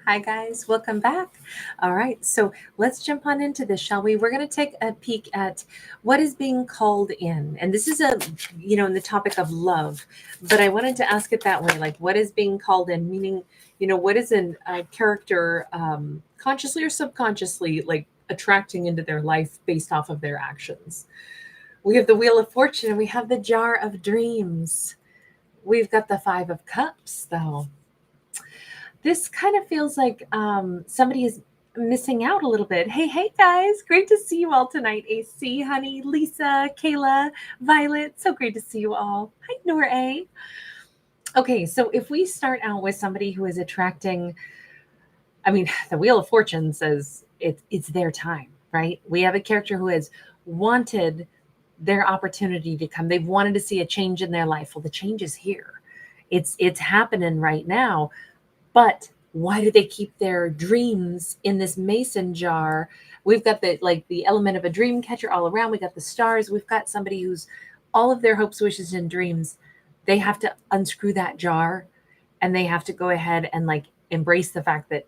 Hi, guys. Welcome back. All right. So let's jump on into this, shall we? We're going to take a peek at what is being called in. And this is in the topic of love. But I wanted to ask it that way, like, what is being called in? Meaning, what is a character consciously or subconsciously, like, attracting into their life based off of their actions? We have the Wheel of Fortune and we have the Jar of Dreams. We've got the Five of Cups, though. This kind of feels like somebody is missing out a little bit. Hey, guys. Great to see you all tonight. AC, honey, Lisa, Kayla, Violet. So great to see you all. Hi, Nora A. Okay, so if we start out with somebody who is attracting, I mean, the Wheel of Fortune says it's their time, right? We have a character who has wanted their opportunity to come. They've wanted to see a change in their life. Well, the change is here. It's happening right now. But why do they keep their dreams in this mason jar? We've got the element of a dream catcher all around. We got the stars. We've got somebody who's all of their hopes, wishes, and dreams. They have to unscrew that jar and they have to go ahead and like embrace the fact that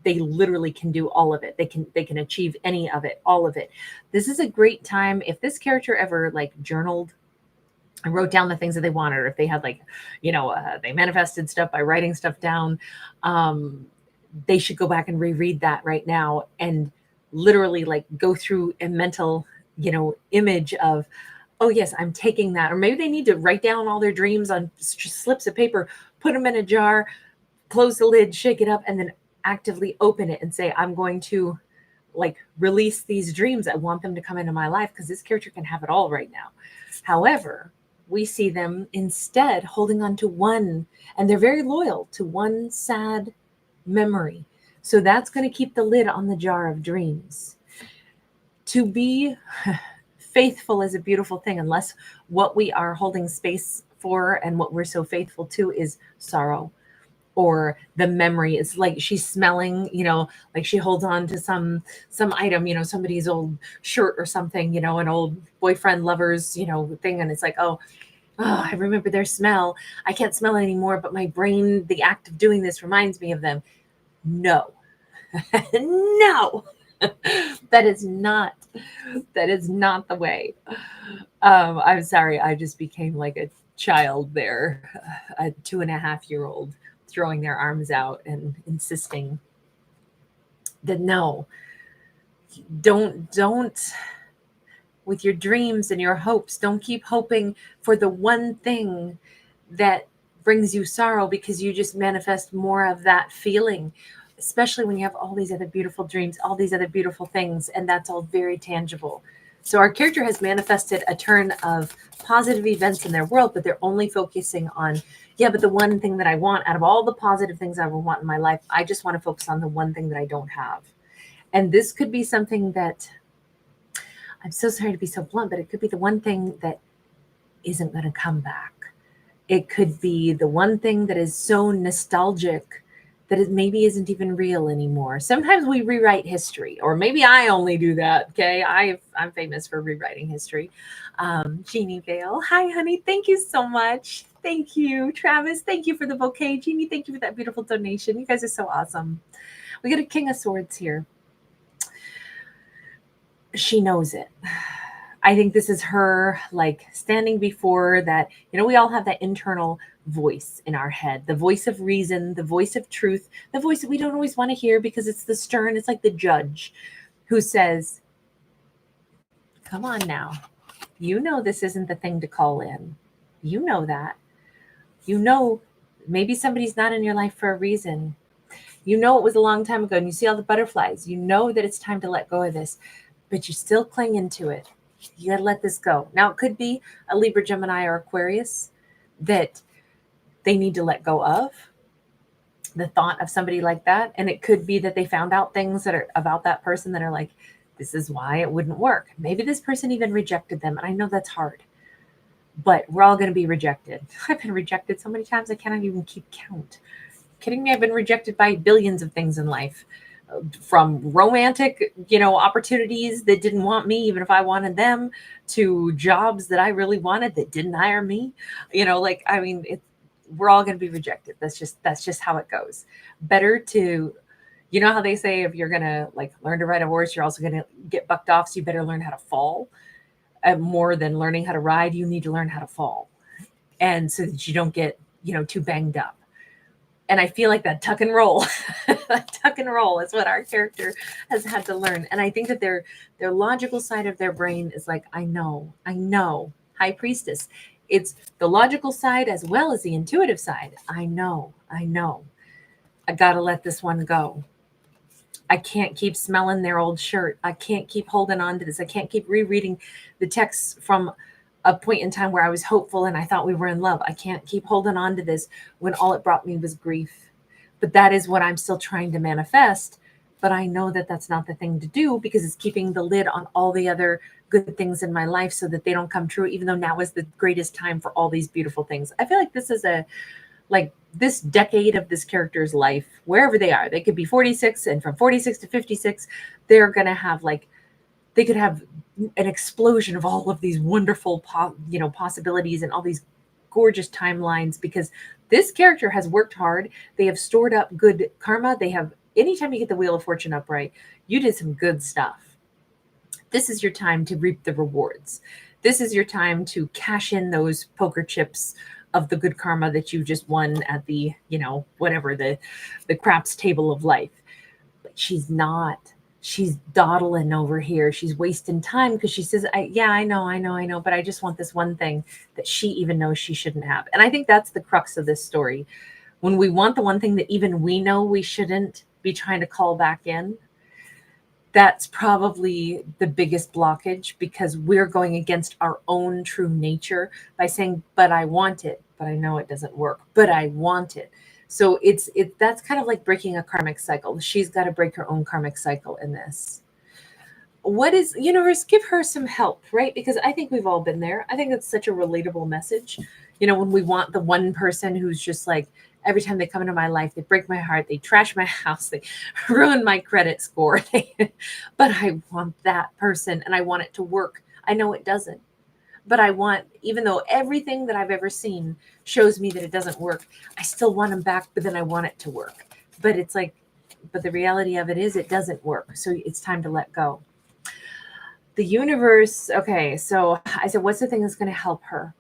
they literally can do all of it. They can achieve any of it, all of it. This is a great time. If this character ever like journaled and wrote down the things that they wanted, or if they had they manifested stuff by writing stuff down, they should go back and reread that right now and literally like go through a mental, image of, oh yes, I'm taking that. Or maybe they need to write down all their dreams on slips of paper, put them in a jar, close the lid, shake it up, and then actively open it and say, I'm going to like release these dreams. I want them to come into my life because this character can have it all right now. However, we see them instead holding on to one, and they're very loyal to one sad memory. So that's going to keep the lid on the jar of dreams. To be faithful is a beautiful thing, unless what we are holding space for and what we're so faithful to is sorrow or the memory. It's like she's smelling, like she holds on to some item, somebody's old shirt or something, an old boyfriend lovers, thing, and it's like, oh, I remember their smell. I can't smell it anymore, but my brain, the act of doing this reminds me of them. No. No. That is not the way. I'm sorry, I just became like a child there, a 2.5-year-old throwing their arms out and insisting that no, don't with your dreams and your hopes, don't keep hoping for the one thing that brings you sorrow, because you just manifest more of that feeling, especially when you have all these other beautiful dreams, all these other beautiful things, and that's all very tangible. So our character has manifested a turn of positive events in their world, but they're only focusing on, yeah, but the one thing that I want out of all the positive things I will want in my life, I just want to focus on the one thing that I don't have. And this could be something that, I'm so sorry to be so blunt, but it could be the one thing that isn't going to come back. It could be the one thing that is so nostalgic that it maybe isn't even real anymore. Sometimes we rewrite history, or maybe I only do that. Okay, I'm famous for rewriting history. Jeannie Vale, hi honey, thank you so much. Thank you, Travis. Thank you for the bouquet. Jeannie, thank you for that beautiful donation. You guys are so awesome. We got a King of Swords here. She knows it. I think this is her like standing before that, we all have that internal voice in our head, the voice of reason, the voice of truth, the voice that we don't always want to hear because it's the stern, it's like the judge who says, come on now. You know this isn't the thing to call in. You know that. You know maybe somebody's not in your life for a reason. You know it was a long time ago and you see all the butterflies. You know that it's time to let go of this, but you're still clinging to it. You got to let this go. Now, it could be a Libra, Gemini, or Aquarius that they need to let go of the thought of somebody like that. And it could be that they found out things that are about that person that are like, this is why it wouldn't work. Maybe this person even rejected them. And I know that's hard, but we're all going to be rejected. I've been rejected so many times I cannot even keep count. Kidding me? I've been rejected by billions of things in life. From romantic, opportunities that didn't want me, even if I wanted them, to jobs that I really wanted that didn't hire me. We're all going to be rejected. That's just how it goes. Better to You know how they say if you're gonna like learn to ride a horse, you're also gonna get bucked off, so you better learn how to fall. More than learning how to ride, you need to learn how to fall, and so that you don't get too banged up. And I feel like that tuck and roll, that tuck and roll is what our character has had to learn. And I think that their logical side of their brain is like, I know, High Priestess. It's the logical side as well as the intuitive side. I know. I gotta let this one go. I can't keep smelling their old shirt. I can't keep holding on to this. I can't keep rereading the texts from a point in time where I was hopeful and I thought we were in love. I can't keep holding on to this when all it brought me was grief. But that is what I'm still trying to manifest. But I know that that's not the thing to do because it's keeping the lid on all the other good things in my life so that they don't come true, even though now is the greatest time for all these beautiful things. I feel like this is this decade of this character's life, wherever they are, they could be 46, and from 46 to 56, they're going to have they could have an explosion of all of these wonderful, possibilities and all these gorgeous timelines, because this character has worked hard. They have stored up good karma. Anytime you get the Wheel of Fortune upright, you did some good stuff. This is your time to reap the rewards. This is your time to cash in those poker chips of the good karma that you just won at the, whatever, the craps table of life. But she's not. She's dawdling over here. She's wasting time because she says, I know, but I just want this one thing that she even knows she shouldn't have. And I think that's the crux of this story. When we want the one thing that even we know we shouldn't be trying to call back in, that's probably the biggest blockage, because we're going against our own true nature by saying, but I want it, but I know it doesn't work, but I want it. So that's kind of like breaking a karmic cycle. She's got to break her own karmic cycle in this. What is universe? Give her some help, right? Because I think we've all been there. I think it's such a relatable message. When we want the one person who's just like, every time they come into my life, they break my heart, they trash my house, they ruin my credit score. But I want that person and I want it to work. I know it doesn't. But I want, even though everything that I've ever seen shows me that it doesn't work, I still want them back, but then I want it to work. But it's like, but the reality of it is it doesn't work. So it's time to let go. The universe, okay, so I said, what's the thing that's going to help her?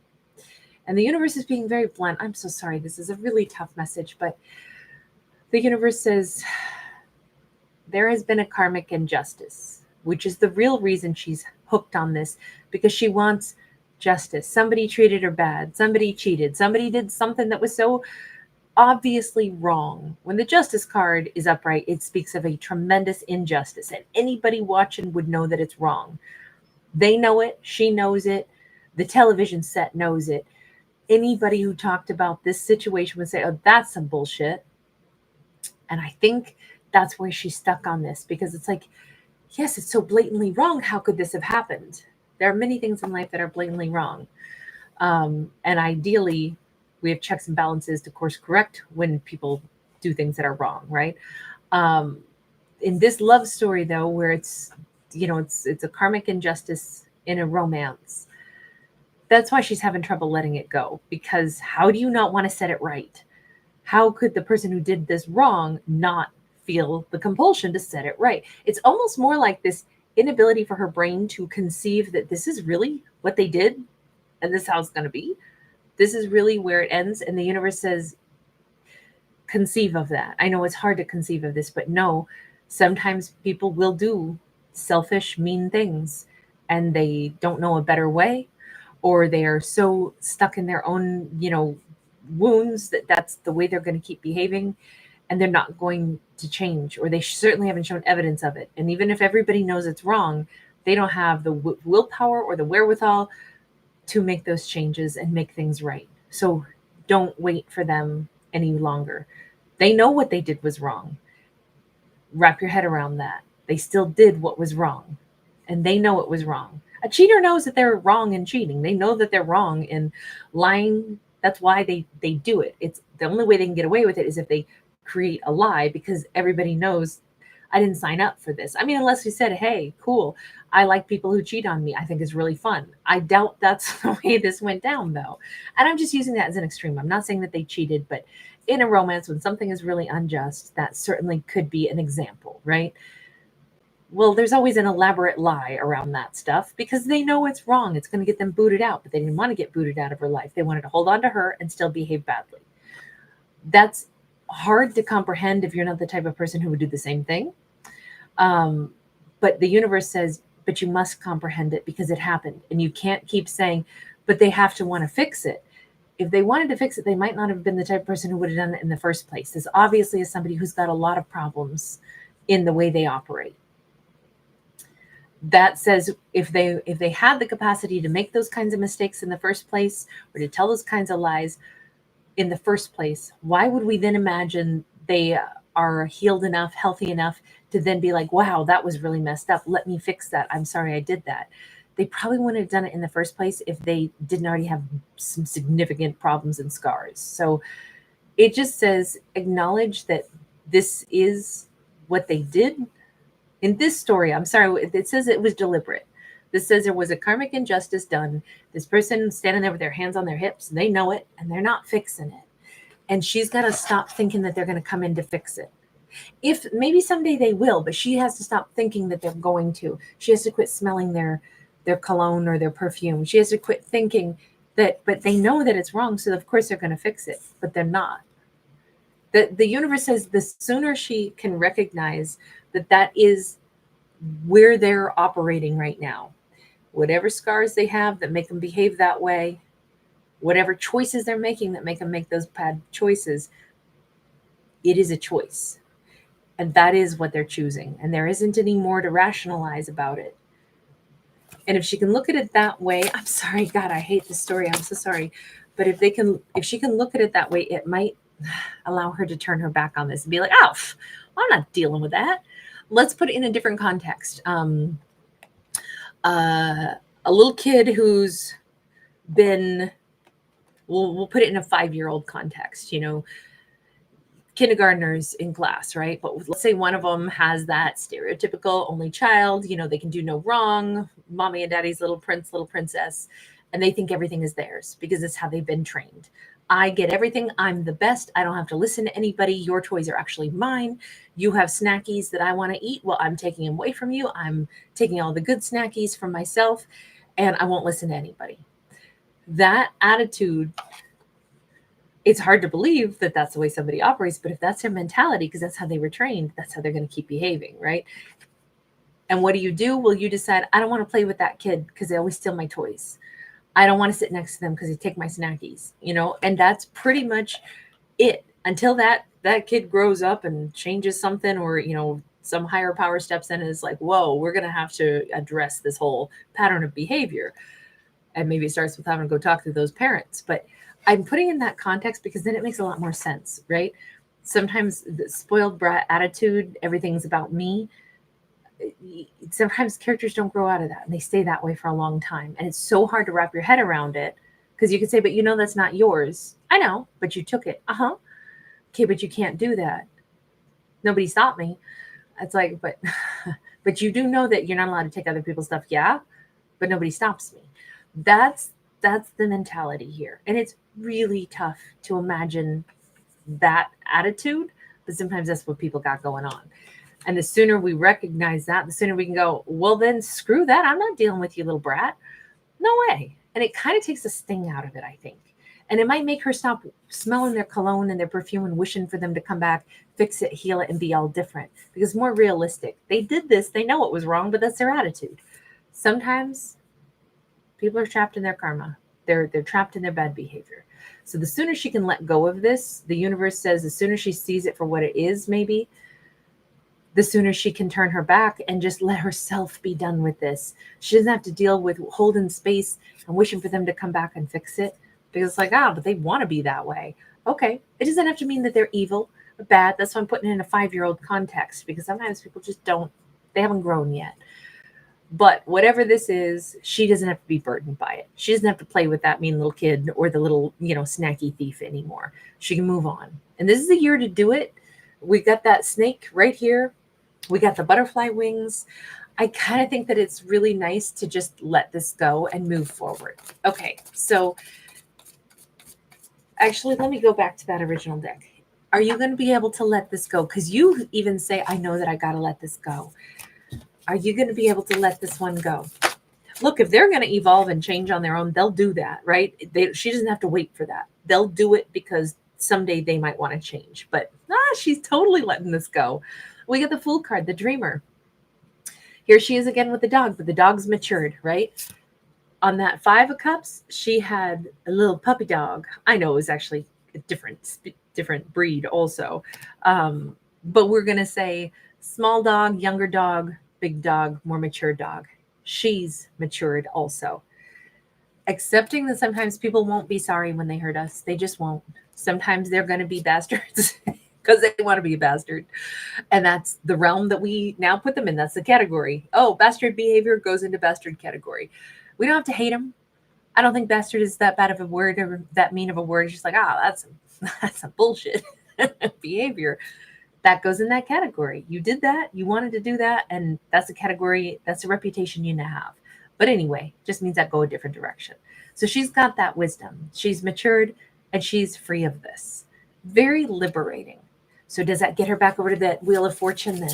And the universe is being very blunt. I'm so sorry. This is a really tough message, but the universe says there has been a karmic injustice, which is the real reason she's hooked on this, because she wants justice. Somebody treated her bad. Somebody cheated. Somebody did something that was so obviously wrong. When the justice card is upright, it speaks of a tremendous injustice, and anybody watching would know that it's wrong. They know it. She knows it. The television set knows it. Anybody who talked about this situation would say, oh, that's some bullshit. And I think that's where she's stuck on this, because it's like, yes, it's so blatantly wrong. How could this have happened? There are many things in life that are blatantly wrong. And ideally, we have checks and balances to course correct when people do things that are wrong, right? In this love story, though, where it's a karmic injustice in a romance, that's why she's having trouble letting it go, because how do you not want to set it right? How could the person who did this wrong not feel the compulsion to set it right? It's almost more like this inability for her brain to conceive that this is really what they did and this is how it's going to be. This is really where it ends. And the universe says, conceive of that. I know it's hard to conceive of this, but no, sometimes people will do selfish, mean things and they don't know a better way, or they are so stuck in their own, wounds that that's the way they're going to keep behaving, and they're not going to change, or they certainly haven't shown evidence of it. And even if everybody knows it's wrong, they don't have the willpower or the wherewithal to make those changes and make things right. So don't wait for them any longer. They know what they did was wrong. Wrap your head around that. They still did what was wrong, and they know it was wrong. A cheater knows that they're wrong in cheating. They know that they're wrong in lying. That's why they do it. It's the only way they can get away with it is if they create a lie, because everybody knows I didn't sign up for this. I mean, unless we said, hey, cool, I like people who cheat on me. I think it's really fun. I doubt that's the way this went down, though. And I'm just using that as an extreme. I'm not saying that they cheated, but in a romance, when something is really unjust, that certainly could be an example, right? Well, there's always an elaborate lie around that stuff because they know it's wrong. It's going to get them booted out, but they didn't want to get booted out of her life. They wanted to hold on to her and still behave badly. That's hard to comprehend if you're not the type of person who would do the same thing. But the universe says, but you must comprehend it because it happened. And you can't keep saying, but they have to want to fix it. If they wanted to fix it, they might not have been the type of person who would have done it in the first place. This obviously is somebody who's got a lot of problems in the way they operate. That says if they had the capacity to make those kinds of mistakes in the first place or to tell those kinds of lies in the first place, why would we then imagine they are healed enough, healthy enough to then be like, wow, that was really messed up. Let me fix that. I'm sorry I did that. They probably wouldn't have done it in the first place if they didn't already have some significant problems and scars. So it just says acknowledge that this is what they did. In this story, I'm sorry, it says it was deliberate. This says there was a karmic injustice done. This person standing there with their hands on their hips, they know it, and they're not fixing it. And she's got to stop thinking that they're going to come in to fix it. If maybe someday they will, but she has to stop thinking that they're going to. She has to quit smelling their cologne or their perfume. She has to quit thinking that, but they know that it's wrong, so of course they're going to fix it, but they're not. The universe says the sooner she can recognize that is where they're operating right now, whatever scars they have that make them behave that way, whatever choices they're making that make them make those bad choices, it is a choice. And that is what they're choosing. And there isn't any more to rationalize about it. And if she can look at it that way, I'm sorry, God, I hate this story. I'm so sorry. But if she can look at it that way, it might allow her to turn her back on this and be like, oh, I'm not dealing with that. Let's put it in a different context. A little kid who's been, we'll put it in a 5-year-old context, kindergartners in class, right? But let's say one of them has that stereotypical only child, they can do no wrong, mommy and daddy's little prince, little princess, and they think everything is theirs because it's how they've been trained. I get everything. I'm the best. I don't have to listen to anybody. Your toys are actually mine. You have snackies that I want to eat. Well, I'm taking them away from you. I'm taking all the good snackies from myself, and I won't listen to anybody. That attitude, it's hard to believe that that's the way somebody operates, but if that's their mentality, because that's how they were trained, that's how they're going to keep behaving, right? And what do? Well, you decide, I don't want to play with that kid because they always steal my toys. I don't want to sit next to them because they take my snackies, and that's pretty much it until that kid grows up and changes something or, some higher power steps in and is like, whoa, we're going to have to address this whole pattern of behavior. And maybe it starts with having to go talk to those parents. But I'm putting in that context because then it makes a lot more sense, right? Sometimes the spoiled brat attitude, everything's about me. Sometimes characters don't grow out of that and they stay that way for a long time. And it's so hard to wrap your head around it because you can say, but that's not yours. I know, but you took it. Okay, but you can't do that. Nobody stopped me. It's like, but you do know that you're not allowed to take other people's stuff. Yeah, but nobody stops me. That's the mentality here. And it's really tough to imagine that attitude, but sometimes that's what people got going on. And the sooner we recognize that, the sooner we can go, well, then screw that. I'm not dealing with you, little brat. No way. And it kind of takes the sting out of it, I think. And it might make her stop smelling their cologne and their perfume and wishing for them to come back, fix it, heal it, and be all different. Because it's more realistic. They did this. They know it was wrong, but that's their attitude. Sometimes people are trapped in their karma. They're trapped in their bad behavior. So the sooner she can let go of this, the universe says the sooner she sees it for what it is, maybe, the sooner she can turn her back and just let herself be done with this. She doesn't have to deal with holding space and wishing for them to come back and fix it. Because it's like, but they want to be that way. Okay. It doesn't have to mean that they're evil or bad. That's why I'm putting it in a 5-year-old context, because sometimes people just they haven't grown yet. But whatever this is, she doesn't have to be burdened by it. She doesn't have to play with that mean little kid or the little, snacky thief anymore. She can move on. And this is the year to do it. We got that snake right here. We got the butterfly wings. I kind of think that it's really nice to just let this go and move forward. Okay, so actually, let me go back to that original deck. Are you going to be able to let this go? Because you even say, I know that I got to let this go. Are you going to be able to let this one go? Look, if they're going to evolve and change on their own, they'll do that, right? She doesn't have to wait for that. They'll do it because someday they might want to change. But she's totally letting this go. We get the Fool card, the Dreamer. Here she is again with the dog, but the dog's matured, right? On that Five of Cups, she had a little puppy dog. I know it was actually a different breed also. But we're going to say small dog, younger dog, big dog, more mature dog. She's matured also. Accepting that sometimes people won't be sorry when they hurt us. They just won't. Sometimes they're going to be bastards because they want to be a bastard. And that's the realm that we now put them in. That's the category. Oh, bastard behavior goes into bastard category. We don't have to hate them. I don't think bastard is that bad of a word or that mean of a word. It's just like, that's a bullshit behavior. That goes in that category. You did that. You wanted to do that. And that's a category. That's a reputation you now have. But anyway, just means that go a different direction. So she's got that wisdom. She's matured and she's free of this. Very liberating. So does that get her back over to that Wheel of Fortune then?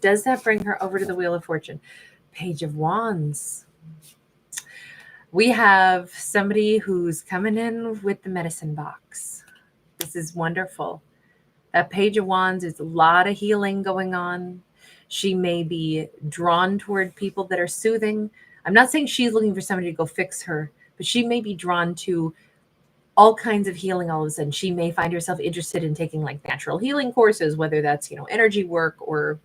Does that bring her over to the Wheel of Fortune? Page of Wands. We have somebody who's coming in with the medicine box. This is wonderful. That Page of Wands is a lot of healing going on. She may be drawn toward people that are soothing. I'm not saying she's looking for somebody to go fix her, but she may be drawn to all kinds of healing all of a sudden. She may find herself interested in taking like natural healing courses, whether that's, energy work or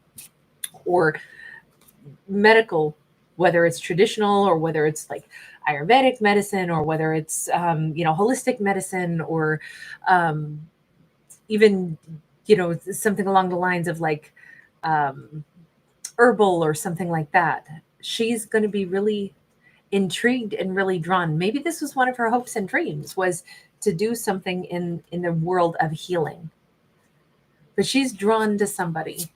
medical, whether it's traditional or whether it's like Ayurvedic medicine or whether it's, holistic medicine or even, something along the lines of like herbal or something like that. She's going to be really intrigued and really drawn. Maybe this was one of her hopes and dreams, was to do something in the world of healing. But she's drawn to somebody.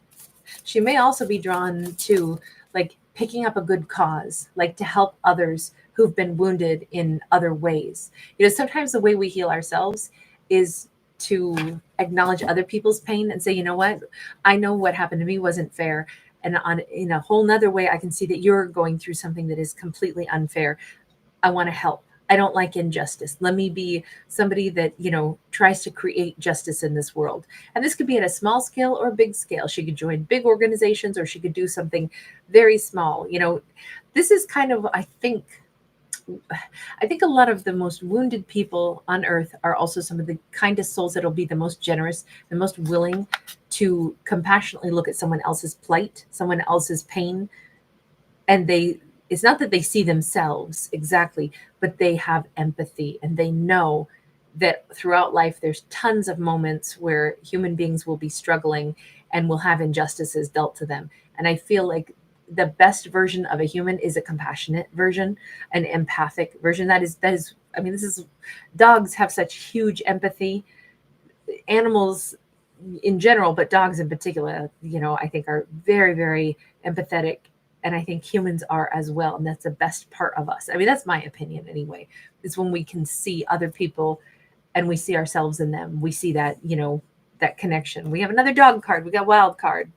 She may also be drawn to like picking up a good cause, like to help others who've been wounded in other ways. Sometimes the way we heal ourselves is to acknowledge other people's pain and say, you know what? I know what happened to me wasn't fair. And in a whole nother way, I can see that you're going through something that is completely unfair. I want to help. I don't like injustice. Let me be somebody that, tries to create justice in this world. And this could be at a small scale or a big scale. She could join big organizations or she could do something very small. This is kind of, I think a lot of the most wounded people on earth are also some of the kindest souls that'll be the most generous, the most willing to compassionately look at someone else's plight, someone else's pain. And it's not that they see themselves exactly, but they have empathy and they know that throughout life, there's tons of moments where human beings will be struggling and will have injustices dealt to them. And I feel like the best version of a human is a compassionate version, an empathic version. Dogs have such huge empathy. Animals in general, but dogs in particular, I think are very, very empathetic. And I think humans are as well. And that's the best part of us. That's my opinion anyway, is when we can see other people and we see ourselves in them. We see that, that connection. We have another dog card. We got wild card.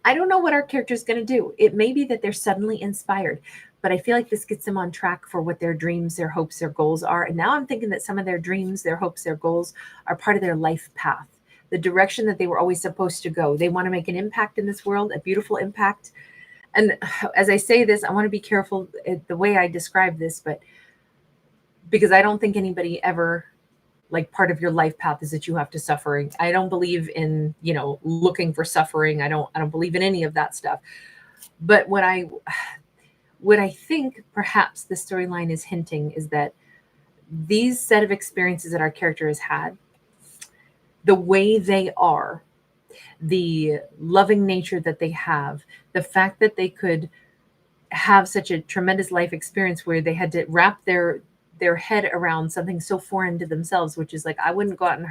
I don't know what our character is going to do. It may be that they're suddenly inspired, but I feel like this gets them on track for what their dreams, their hopes, their goals are. And now I'm thinking that some of their dreams, their hopes, their goals are part of their life path, the direction that they were always supposed to go. They want to make an impact in this world, a beautiful impact. And as I say this, I want to be careful the way I describe this, but because I don't think anybody ever, like, part of your life path is that you have to suffer. I don't believe in, looking for suffering. I don't believe in any of that stuff. But what I think perhaps the storyline is hinting is that these set of experiences that our character has had, the way they are, the loving nature that they have, the fact that they could have such a tremendous life experience where they had to wrap their their head around something so foreign to themselves, which is like, I wouldn't go out and,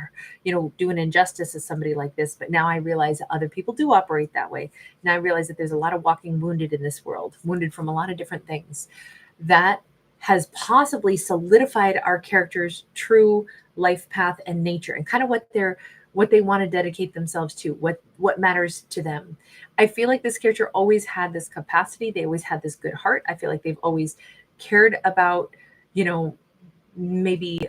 do an injustice to somebody like this. But now I realize that other people do operate that way. Now I realize that there's a lot of walking wounded in this world, wounded from a lot of different things. That has possibly solidified our character's true life path and nature, and kind of what they want to dedicate themselves to, what matters to them. I feel like this character always had this capacity. They always had this good heart. I feel like they've always cared about, maybe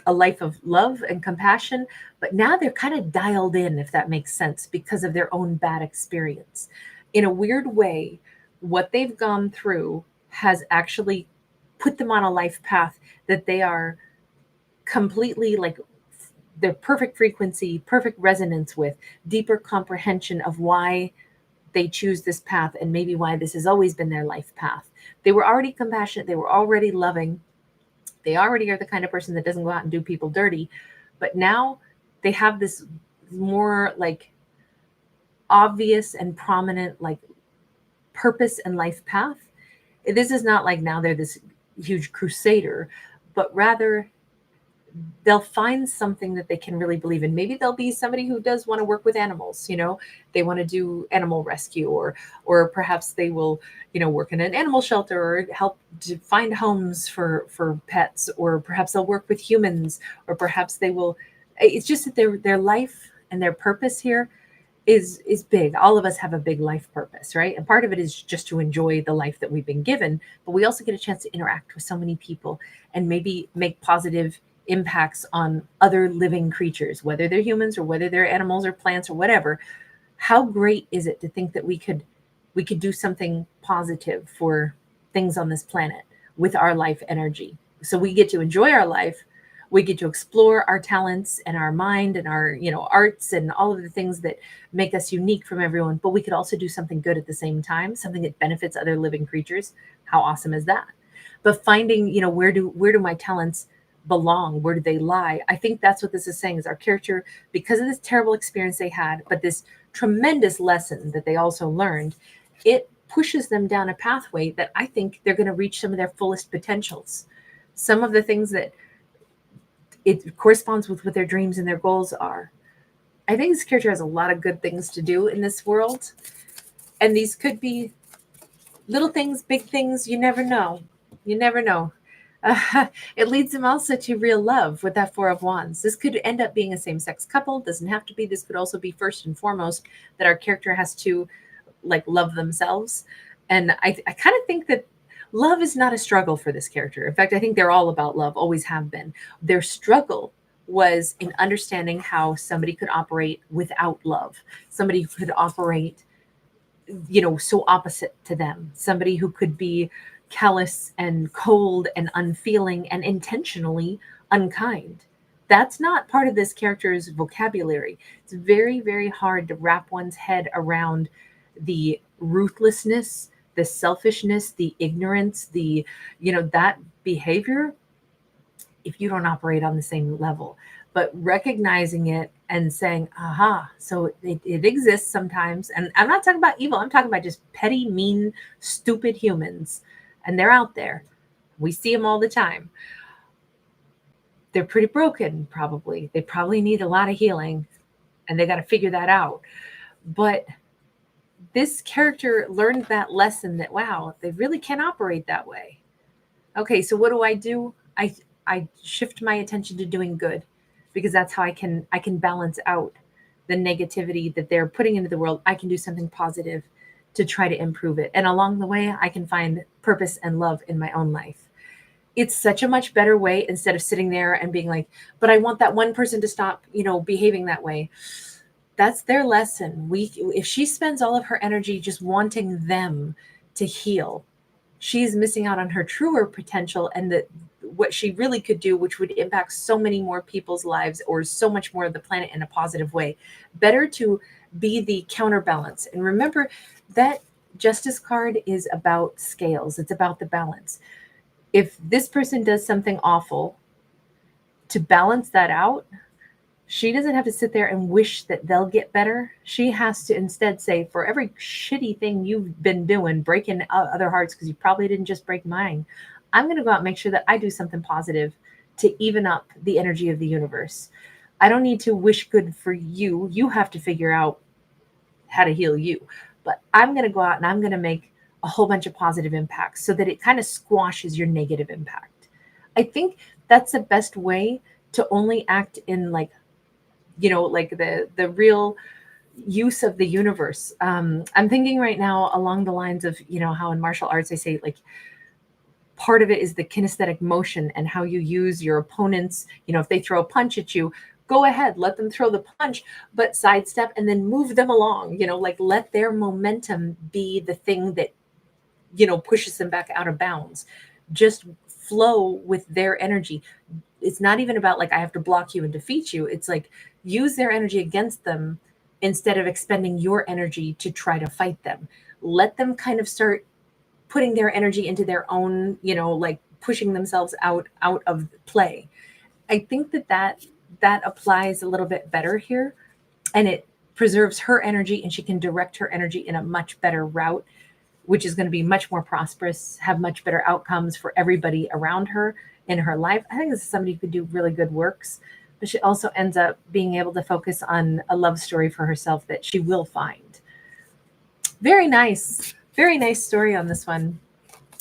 a life of love and compassion, but now they're kind of dialed in, if that makes sense, because of their own bad experience. In a weird way, what they've gone through has actually put them on a life path that they are completely like the perfect frequency, perfect resonance with, deeper comprehension of why they choose this path and maybe why this has always been their life path. They were already compassionate. They were already loving. They already are the kind of person that doesn't go out and do people dirty. But now they have this more like obvious and prominent like purpose and life path. This is not like now they're this huge crusader, but rather they'll find something that they can really believe in. Maybe they'll be somebody who does want to work with animals, they want to do animal rescue, or perhaps they will, work in an animal shelter or help to find homes for pets, or perhaps they'll work with humans, or perhaps they will, it's just that their life and their purpose here is big. All of us have a big life purpose, right? And part of it is just to enjoy the life that we've been given, but we also get a chance to interact with so many people and maybe make positive impacts on other living creatures, whether they're humans or whether they're animals or plants or whatever. How great is it to think that we could do something positive for things on this planet with our life energy? So we get to enjoy our life. We get to explore our talents and our mind and our, arts and all of the things that make us unique from everyone. But we could also do something good at the same time, something that benefits other living creatures. How awesome is that? But finding, where do my talents belong? Where do they lie? I think that's what this is saying, is our character, because of this terrible experience they had, but this tremendous lesson that they also learned, it pushes them down a pathway that I think they're going to reach some of their fullest potentials. Some of the things that it corresponds with what their dreams and their goals are. I think this character has a lot of good things to do in this world. And these could be little things, big things. You never know. You never know. It leads them also to real love with that Four of Wands. This could end up being a same-sex couple. Doesn't have to be. This could also be first and foremost that our character has to like love themselves. And I kind of think that love is not a struggle for this character. In fact, I think they're all about love, always have been. Their struggle was in understanding how somebody could operate without love. Somebody who could operate, so opposite to them. Somebody who could be callous and cold and unfeeling and intentionally unkind. That's not part of this character's vocabulary. It's very, very hard to wrap one's head around the ruthlessness, the selfishness, the ignorance, the, that behavior, if you don't operate on the same level. But recognizing it and saying, aha, so it exists sometimes. And I'm not talking about evil. I'm talking about just petty, mean, stupid humans. And they're out there. We see them all the time. They're pretty broken, probably. They probably need a lot of healing. And they got to figure that out. But this character learned that lesson that, wow, they really can operate that way. Okay, so what do? I shift my attention to doing good, because that's how I can balance out the negativity that they're putting into the world. I can do something positive to try to improve it. And along the way, I can find purpose and love in my own life. It's such a much better way, instead of sitting there and being like, but I want that one person to stop, behaving that way. That's their lesson. If she spends all of her energy just wanting them to heal, she's missing out on her truer potential and what she really could do, which would impact so many more people's lives or so much more of the planet in a positive way. Better to be the counterbalance. And remember that Justice card is about scales. It's about the balance. If this person does something awful, to balance that out, she doesn't have to sit there and wish that they'll get better. She has to instead say, for every shitty thing you've been doing, breaking other hearts, because you probably didn't just break mine, I'm going to go out and make sure that I do something positive to even up the energy of the universe. I don't need to wish good for you. You have to figure out how to heal you. But I'm going to go out and I'm going to make a whole bunch of positive impacts so that it kind of squashes your negative impact. I think that's the best way to only act in like, like the real use of the universe. I'm thinking right now along the lines of, how in martial arts they say like part of it is the kinesthetic motion and how you use your opponents. If they throw a punch at you, go ahead, let them throw the punch, but sidestep and then move them along, like let their momentum be the thing that, pushes them back out of bounds. Just flow with their energy. It's not even about like, I have to block you and defeat you. It's like use their energy against them instead of expending your energy to try to fight them. Let them kind of start putting their energy into their own, like pushing themselves out of play. I think that applies a little bit better here, and it preserves her energy, and she can direct her energy in a much better route, which is going to be much more prosperous, have much better outcomes for everybody around her in her life. I think this is somebody who could do really good works, but she also ends up being able to focus on a love story for herself that she will find. Very nice. Very nice story on this one.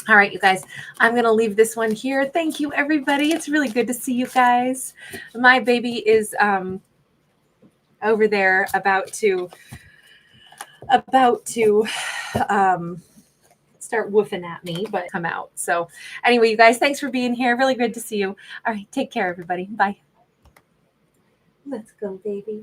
All right, you guys, I'm going to leave this one here. Thank you, everybody. It's really good to see you guys. My baby is over there about to start woofing at me, but come out. So anyway, you guys, thanks for being here. Really good to see you. All right, take care, everybody. Bye. Let's go, baby.